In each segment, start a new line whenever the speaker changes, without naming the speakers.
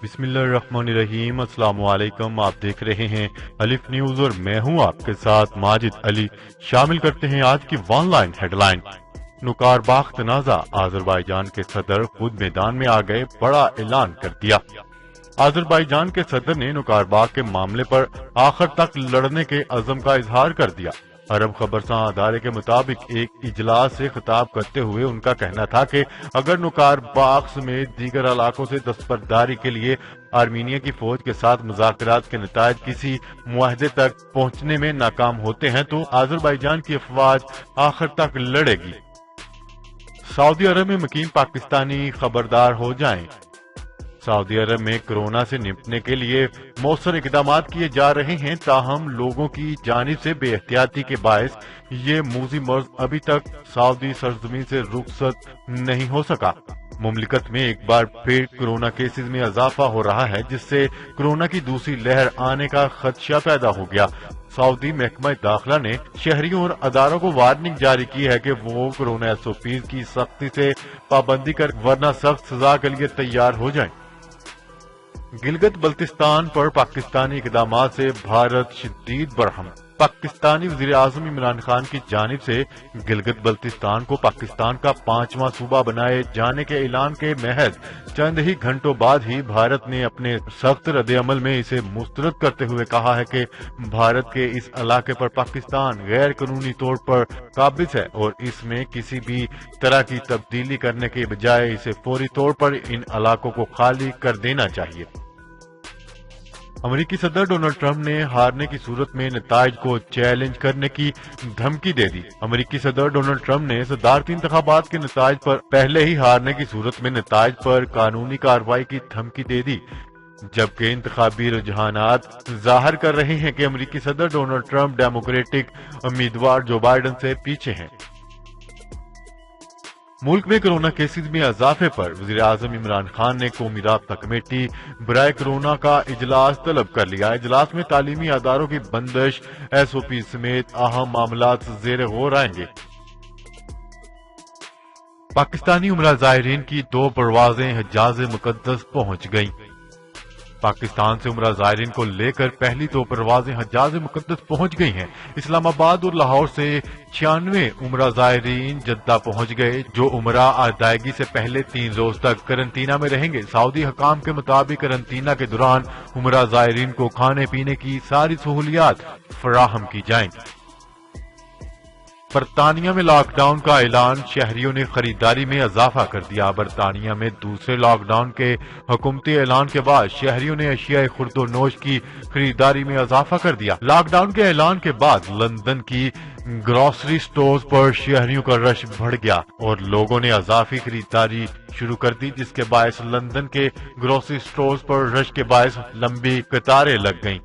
بسم اللہ الرحمن الرحیم۔ السلام علیکم، آپ دیکھ رہے ہیں الف نیوز اور میں ہوں آپ کے ساتھ ماجد علی۔ شامل کرتے ہیں آج کی ون لائن ہیڈ لائن۔ نکار باغ تنازع، آذربائیجان کے صدر خود میدان میں آ گئے، بڑا اعلان کر دیا۔ آذربائیجان کے صدر نے نکار باغ کے معاملے پر آخر تک لڑنے کے عزم کا اظہار کر دیا۔ عرب خبرساں ادارے کے مطابق ایک اجلاس سے خطاب کرتے ہوئے ان کا کہنا تھا کہ اگر نکار باغ سمیت دیگر علاقوں سے دستبرداری کے لیے آرمینیا کی فوج کے ساتھ مذاکرات کے نتائج کسی معاہدے تک پہنچنے میں ناکام ہوتے ہیں تو آذربائیجان کی افواج آخر تک لڑے گی۔ سعودی عرب میں مقیم پاکستانی خبردار ہو جائیں۔ سعودی عرب میں کرونا سے نمٹنے کے لیے مؤثر اقدامات کیے جا رہے ہیں، تاہم لوگوں کی جانب سے بے احتیاطی کے باعث یہ موذی مرض ابھی تک سعودی سرزمین سے رخصت نہیں ہو سکا۔ مملکت میں ایک بار پھر کرونا کیسز میں اضافہ ہو رہا ہے، جس سے کرونا کی دوسری لہر آنے کا خدشہ پیدا ہو گیا۔ سعودی محکمہ داخلہ نے شہریوں اور اداروں کو وارننگ جاری کی ہے کہ وہ کورونا SOPs کی سختی سے پابندی کر ورنہ سخت سزا کے لیے تیار ہو جائیں۔ گلگت بلتستان پر پاکستانی اقدامات سے بھارت شدید برہم۔ پاکستانی وزیر اعظم عمران خان کی جانب سے گلگت بلتستان کو پاکستان کا 5واں صوبہ بنائے جانے کے اعلان کے محض چند ہی گھنٹوں بعد ہی بھارت نے اپنے سخت رد عمل میں اسے مسترد کرتے ہوئے کہا ہے کہ بھارت کے اس علاقے پر پاکستان غیر قانونی طور پر قابض ہے اور اس میں کسی بھی طرح کی تبدیلی کرنے کے بجائے اسے فوری طور پر ان علاقوں کو خالی کر دینا چاہیے۔ امریکی صدر ڈونلڈ ٹرمپ نے ہارنے کی صورت میں نتائج کو چیلنج کرنے کی دھمکی دے دی۔ امریکی صدر ڈونلڈ ٹرمپ نے صدارتی انتخابات کے نتائج پر پہلے ہی ہارنے کی صورت میں نتائج پر قانونی کارروائی کی دھمکی دے دی، جبکہ انتخابی رجحانات ظاہر کر رہے ہیں کہ امریکی صدر ڈونلڈ ٹرمپ ڈیموکریٹک امیدوار جو بائیڈن سے پیچھے ہیں۔ ملک میں کرونا کیسز میں اضافے پر وزیر اعظم عمران خان نے قومی رابطہ کمیٹی برائے کرونا کا اجلاس طلب کر لیا۔ اجلاس میں تعلیمی اداروں کی بندش، SOP سمیت اہم معاملات زیر غور آئیں گے۔ پاکستانی عمرہ زائرین کی 2 پروازیں حجاز مقدس پہنچ گئیں۔ پاکستان سے عمرہ زائرین کو لے کر پہلی 2 پروازیں حجاز مقدس پہنچ گئی ہیں۔ اسلام آباد اور لاہور سے 96 عمرہ زائرین جدہ پہنچ گئے، جو عمرہ ادائیگی سے پہلے 3 روز تک قرنطینہ میں رہیں گے۔ سعودی حکام کے مطابق قرنطینہ کے دوران عمرہ زائرین کو کھانے پینے کی ساری سہولیات فراہم کی جائیں گی۔ برطانیہ میں لاک ڈاؤن کا اعلان، شہریوں نے خریداری میں اضافہ کر دیا۔ برطانیہ میں دوسرے لاک ڈاؤن کے حکومتی اعلان کے بعد شہریوں نے اشیاء خورد و نوش کی خریداری میں اضافہ کر دیا۔ لاک ڈاؤن کے اعلان کے بعد لندن کی گروسری سٹورز پر شہریوں کا رش بڑھ گیا اور لوگوں نے اضافی خریداری شروع کر دی، جس کے باعث لندن کے گروسری سٹورز پر رش کے باعث لمبی قطاریں لگ گئیں۔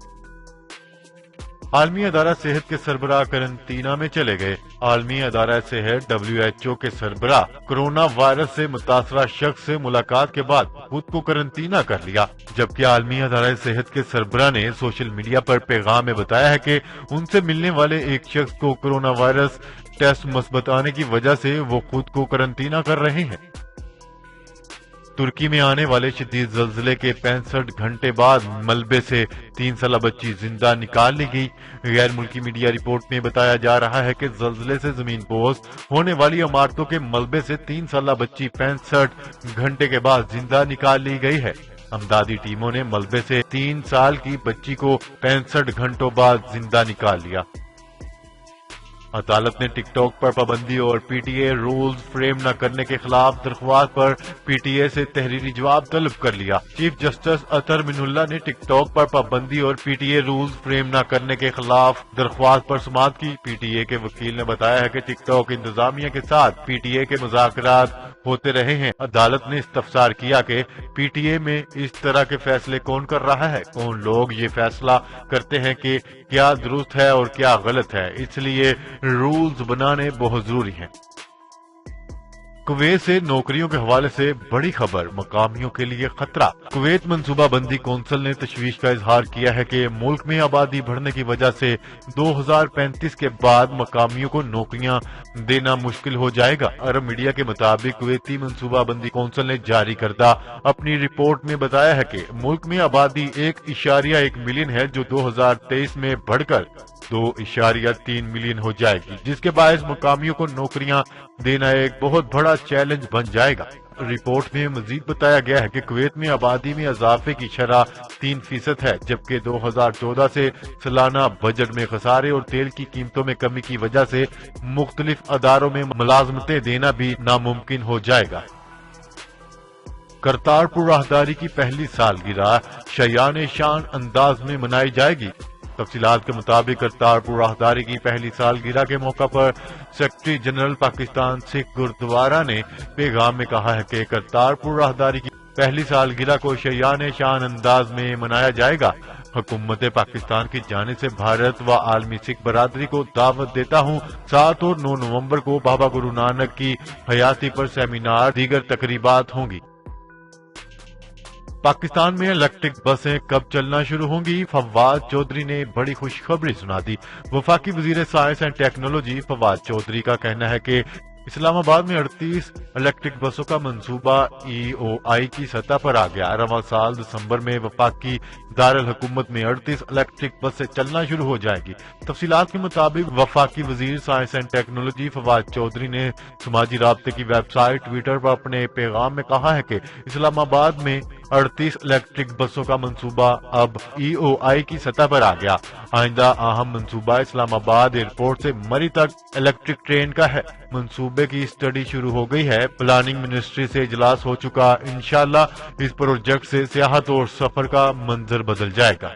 عالمی ادارہ صحت کے سربراہ قرنطینہ میں چلے گئے۔ عالمی ادارہ صحت WHO کے سربراہ کرونا وائرس سے متاثرہ شخص سے ملاقات کے بعد خود کو قرنطینہ کر لیا، جبکہ عالمی ادارہ صحت کے سربراہ نے سوشل میڈیا پر پیغام میں بتایا ہے کہ ان سے ملنے والے ایک شخص کو کرونا وائرس ٹیسٹ مثبت آنے کی وجہ سے وہ خود کو قرنطینہ کر رہے ہیں۔ ترکی میں آنے والے شدید زلزلے کے 65 گھنٹے بعد ملبے سے 3 سالہ بچی زندہ نکال لی گئی۔ غیر ملکی میڈیا رپورٹ میں بتایا جا رہا ہے کہ زلزلے سے زمین بوس ہونے والی عمارتوں کے ملبے سے 3 سالہ بچی 65 گھنٹے کے بعد زندہ نکال لی گئی ہے۔ امدادی ٹیموں نے ملبے سے 3 سال کی بچی کو 65 گھنٹوں بعد زندہ نکال لیا۔ عدالت نے ٹک ٹاک پر پابندی اور PTA رولز فریم نہ کرنے کے خلاف درخواست پر PTA سے تحریری جواب طلب کر لیا۔ چیف جسٹس اطہر من اللہ نے ٹک ٹاک پر پابندی اور PTA رولز فریم نہ کرنے کے خلاف درخواست پر سماعت کی۔ PTA کے وکیل نے بتایا ہے کہ ٹک ٹاک انتظامیہ کے ساتھ PTA کے مذاکرات ہوتے رہے ہیں۔ عدالت نے استفسار کیا کہ PTA میں اس طرح کے فیصلے کون کر رہا ہے؟ کون لوگ یہ فیصلہ کرتے ہیں کہ کیا درست ہے اور کیا غلط ہے؟ اس لیے رولز بنانے بہت ضروری ہیں۔ कुवैत से नौकरियों के हवाले से बड़ी खबर, मकामियों के लिए खतरा। कुवैत मंसूबा बंदी कौंसिल ने तशवीश का इजहार किया है कि मुल्क में आबादी बढ़ने की वजह से 2035 के बाद मकामियों को नौकरियां देना मुश्किल हो जाएगा। अरब मीडिया के मुताबिक कुवैती मंसूबा बंदी कौंसिल ने जारी करदा अपनी रिपोर्ट में बताया है कि मुल्क में आबादी 1.1 मिलियन है, जो 2023 में बढ़कर 2.3 मिलियन हो जाएगी, जिसके बायस मकामियों को नौकरियां देना एक बहुत बड़ा चैलेंज बन जाएगा। रिपोर्ट में मजीद बताया गया है कि कुवैत में आबादी में इजाफे की शरह 3% है, जबकि 2014 से सालाना बजट में खसारे और तेल की कीमतों में कमी की वजह से मुख्तलिफ अदारों में मुलाजमतें देना भी नामुमकिन हो जाएगा। करतारपुर राहदारी की पहली सालगिरह शायान शान अंदाज में मनाई जाएगी। तफसीलात के मुताबिक करतारपुर राहदारी की पहली सालगिरह के मौका पर सेक्रेटरी जनरल पाकिस्तान सिख गुरुद्वारा ने पैगाम में कहा है कि करतारपुर राहदारी की पहली सालगिरह को शायान शान अंदाज में मनाया जाएगा। हुकूमत पाकिस्तान की जानिब से भारत व आलमी सिख बरादरी को दावत देता हूँ। 7 और 9 नवंबर को बाबा गुरु नानक की हयाती पर सेमिनार दीगर तकरीबात होंगी। पाकिस्तान में इलेक्ट्रिक बसें कब चलना शुरू होंगी? फवाद चौधरी ने बड़ी खुशखबरी सुना दी। वफाकी वजीर science and technology Fawad Chaudhry का कहना है कि इस्लामाबाद में 38 इलेक्ट्रिक बसों का मंसूबा EOI की सतह पर आ गया। रवां साल दिसंबर में वफाकी दारुल हुकूमत में 38 इलेक्ट्रिक बसें चलना शुरू हो जाएगी। तफसीलात के मुताबिक वफाकी वजीर science and technology Fawad Chaudhry ने समाजी राब्ते की वेबसाइट ट्विटर पर अपने पैगाम में कहा है कि इस्लामाबाद में 38 इलेक्ट्रिक बसों का मंसूबा अब EOI की सतह पर आ गया। आइंदा अहम मंसूबा इस्लामाबाद एयरपोर्ट से मरी तक इलेक्ट्रिक ट्रेन का है। मंसूबे की स्टडी शुरू हो गई है। प्लानिंग मिनिस्ट्री से इजलास हो चुका। इंशाल्लाह इस प्रोजेक्ट से सियाहत और सफर का मंजर बदल जाएगा।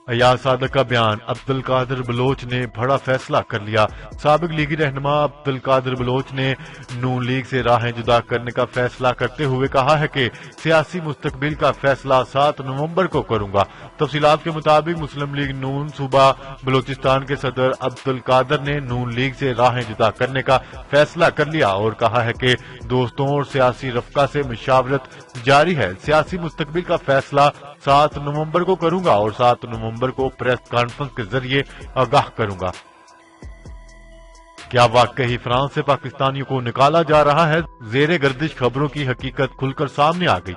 अयाज सादक का बयान, अब्दुल कादिर बलोच ने बड़ा फैसला कर लिया। साबिक लीगी रहनुमा अब्दुल कादिर बलोच ने नून लीग से राहें जुदा करने का फैसला करते हुए कहा है कि सियासी मुस्तकबिल का फैसला 7 नवंबर को करूंगा। तफसीलात के मुताबिक मुस्लिम लीग नून सूबा बलोचिस्तान के सदर अब्दुल कादिर ने नून लीग से राहें जुदा करने का फैसला कर लिया और कहा है कि दोस्तों और सियासी रफ्का से मुशावरत जारी है। सियासी मुस्तकबिल का फैसला 7 नवंबर को करूंगा और 7 नवंबर को प्रेस कॉन्फ्रेंस के जरिए आगाह करूंगा। क्या वाकई फ्रांस से पाकिस्तानियों को निकाला जा रहा है? जेरे गर्दिश खबरों की हकीकत खुलकर सामने आ गई।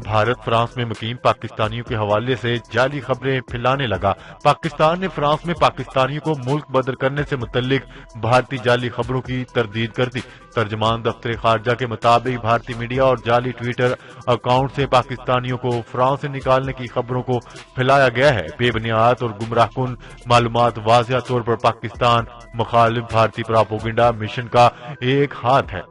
भारत फ्रांस में मुकीम पाकिस्तानियों के हवाले से जाली खबरें फैलाने लगा। पाकिस्तान ने फ्रांस में पाकिस्तानियों को मुल्क बदर करने से मुतल्लिक भारतीय जाली खबरों की तरदीद कर दी। तर्जमान दफ्तर खारजा के मुताबिक भारतीय मीडिया और जाली ट्विटर अकाउंट से पाकिस्तानियों को फ्रांस से निकालने की खबरों को फैलाया गया है। बेबुनियाद और गुमराहकुन मालूमात वाज़िह तौर पर पाकिस्तान मुखालिफ भारतीय प्रोपेगेंडा मिशन का एक हाथ है।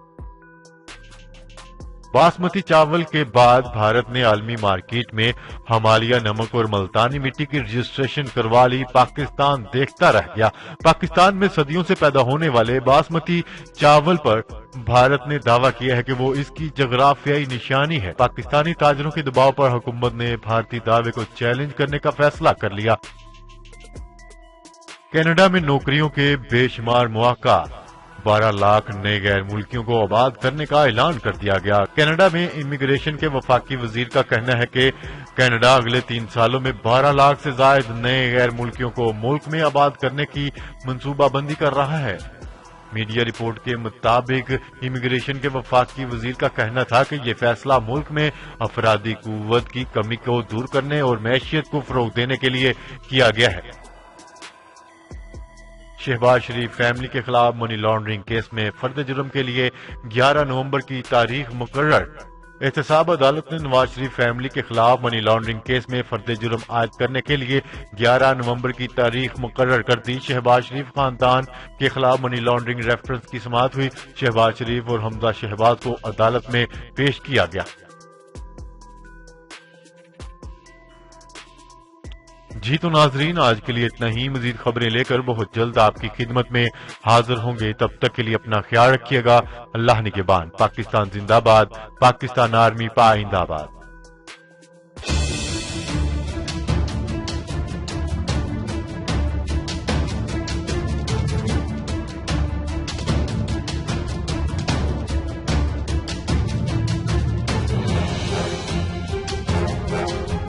बासमती चावल के बाद भारत ने आलमी मार्केट में हमालिया नमक और मुल्तानी मिट्टी की रजिस्ट्रेशन करवा ली। पाकिस्तान देखता रह गया। पाकिस्तान में सदियों से पैदा होने वाले बासमती चावल पर भारत ने दावा किया है कि वो इसकी जगराफियाई निशानी है। पाकिस्तानी ताजरों के दबाव पर हुकूमत ने भारतीय दावे को चैलेंज करने का फैसला कर लिया। कनाडा में नौकरियों के बेशुमार मौका, 12 लाख नए गैर मुल्कियों को आबाद करने का ऐलान कर दिया गया। कनाडा में इमिग्रेशन के वफाकी वजीर का कहना है कि कनाडा अगले 3 सालों में 12 लाख से जायद नए गैर मुल्कियों को मुल्क में आबाद करने की मंसूबाबंदी कर रहा है। मीडिया रिपोर्ट के मुताबिक इमिग्रेशन के वफाकी वजीर का कहना था कि ये फैसला मुल्क में अफरादी कुव्वत की कमी को दूर करने और मैशियत को फरोग देने के लिए किया गया है। शहबाज शरीफ फैमिली के खिलाफ मनी लॉन्ड्रिंग केस में फर्द जुर्म के लिए 11 नवंबर की तारीख मुकर्रर। एहतसाब अदालत ने नवाज शरीफ फैमिली के खिलाफ मनी लॉन्ड्रिंग केस में फर्द जुर्म आयद करने के लिए 11 नवंबर की तारीख मुकर्रर कर दी। शहबाज शरीफ खानदान के खिलाफ मनी लॉन्ड्रिंग रेफरेंस की समाअत हुई। शहबाज शरीफ और हमजा शहबाज को अदालत में पेश किया गया। जी तो नाजरीन, आज के लिए इतना ही। मजीद खबरें लेकर बहुत जल्द आपकी खिदमत में हाजिर होंगे। तब तक के लिए अपना ख्याल रखिएगा। अल्लाह निगहबान। पाकिस्तान जिंदाबाद। पाकिस्तान आर्मी पाइंदाबाद।